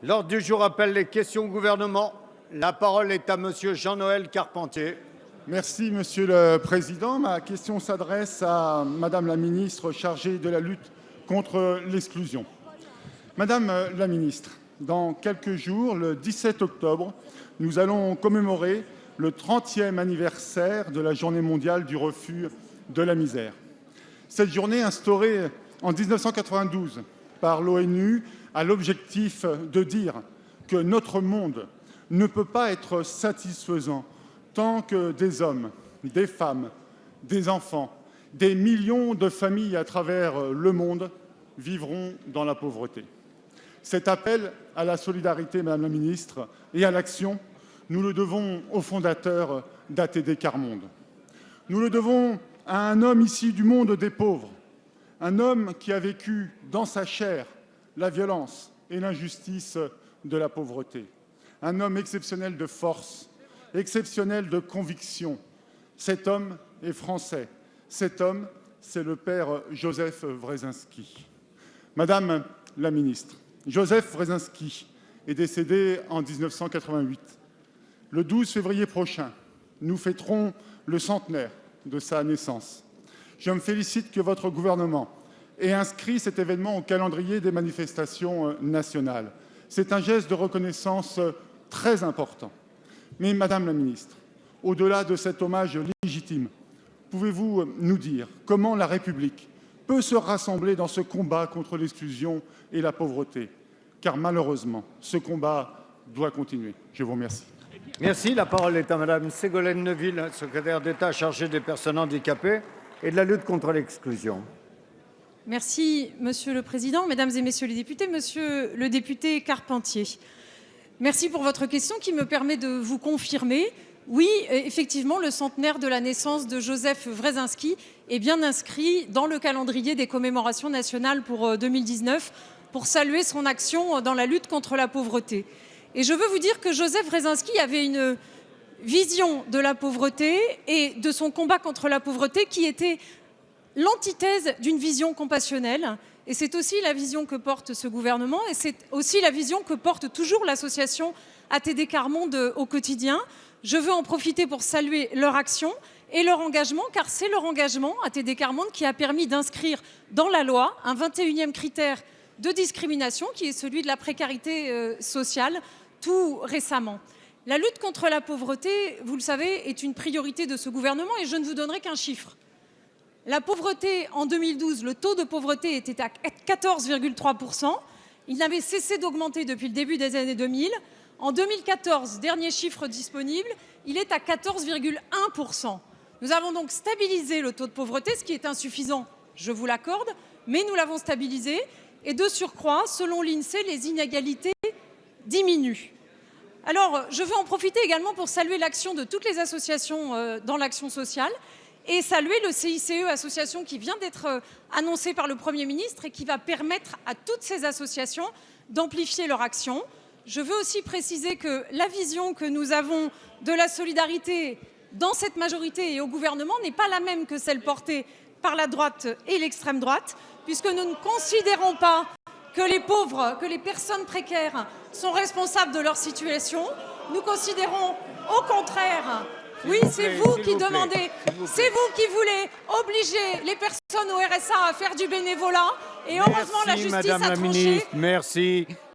L'ordre du jour appelle les questions au gouvernement. La parole est à monsieur Jean-Noël Carpentier. Merci, Monsieur le Président. Ma question s'adresse à Madame la ministre chargée de la lutte contre l'exclusion. Madame la ministre, dans quelques jours, le 17 octobre, nous allons commémorer le 30e anniversaire de la Journée mondiale du refus de la misère. Cette journée, instaurée en 1992 par l'ONU, a l'objectif de dire que notre monde ne peut pas être satisfaisant tant que des hommes, des femmes, des enfants, des millions de familles à travers le monde vivront dans la pauvreté. Cet appel à la solidarité, Madame la ministre, et à l'action, nous le devons au fondateur d'ATD Quart Monde. Nous le devons à un homme issu du monde des pauvres, un homme qui a vécu dans sa chair la violence et l'injustice de la pauvreté, un homme exceptionnel de force, exceptionnel de conviction. Cet homme est français. Cet homme, c'est le père Joseph Wresinski. Madame la ministre, Joseph Wresinski est décédé en 1988. Le 12 février prochain, nous fêterons le centenaire de sa naissance. Je me félicite que votre gouvernement ait inscrit cet événement au calendrier des manifestations nationales. C'est un geste de reconnaissance très important. Mais Madame la ministre, au-delà de cet hommage légitime, pouvez-vous nous dire comment la République peut se rassembler dans ce combat contre l'exclusion et la pauvreté? Car malheureusement, ce combat doit continuer. Je vous remercie. Merci. La parole est à madame Ségolène Neuville, secrétaire d'État chargée des personnes handicapées et de la lutte contre l'exclusion. Merci, Monsieur le Président, Mesdames et Messieurs les députés, Monsieur le député Carpentier. Merci pour votre question qui me permet de vous confirmer. Oui, effectivement, le centenaire de la naissance de Joseph Wresinski est bien inscrit dans le calendrier des commémorations nationales pour 2019 pour saluer son action dans la lutte contre la pauvreté. Et je veux vous dire que Joseph Wresinski avait une vision de la pauvreté et de son combat contre la pauvreté qui était l'antithèse d'une vision compassionnelle. Et c'est aussi la vision que porte ce gouvernement et c'est aussi la vision que porte toujours l'association ATD Quart Monde au quotidien. Je veux en profiter pour saluer leur action et leur engagement, car c'est leur engagement, ATD Quart Monde, qui a permis d'inscrire dans la loi un 21e critère de discrimination, qui est celui de la précarité sociale, tout récemment. La lutte contre la pauvreté, vous le savez, est une priorité de ce gouvernement et je ne vous donnerai qu'un chiffre. La pauvreté, en 2012, le taux de pauvreté était à 14,3%. Il n'avait cessé d'augmenter depuis le début des années 2000. En 2014, dernier chiffre disponible, il est à 14,1%. Nous avons donc stabilisé le taux de pauvreté, ce qui est insuffisant, je vous l'accorde, mais nous l'avons stabilisé. Et de surcroît, selon l'INSEE, les inégalités diminuent. Alors, je veux en profiter également pour saluer l'action de toutes les associations dans l'action sociale et saluer le CICE, association qui vient d'être annoncée par le Premier ministre et qui va permettre à toutes ces associations d'amplifier leur action. Je veux aussi préciser que la vision que nous avons de la solidarité dans cette majorité et au gouvernement n'est pas la même que celle portée par la droite et l'extrême droite, puisque nous ne considérons pas que les pauvres, que les personnes précaires sont responsables de leur situation. Nous considérons au contraire, oui, c'est vous qui demandez, c'est vous qui voulez obliger les personnes au RSA à faire du bénévolat et heureusement la justice a tranché. Merci.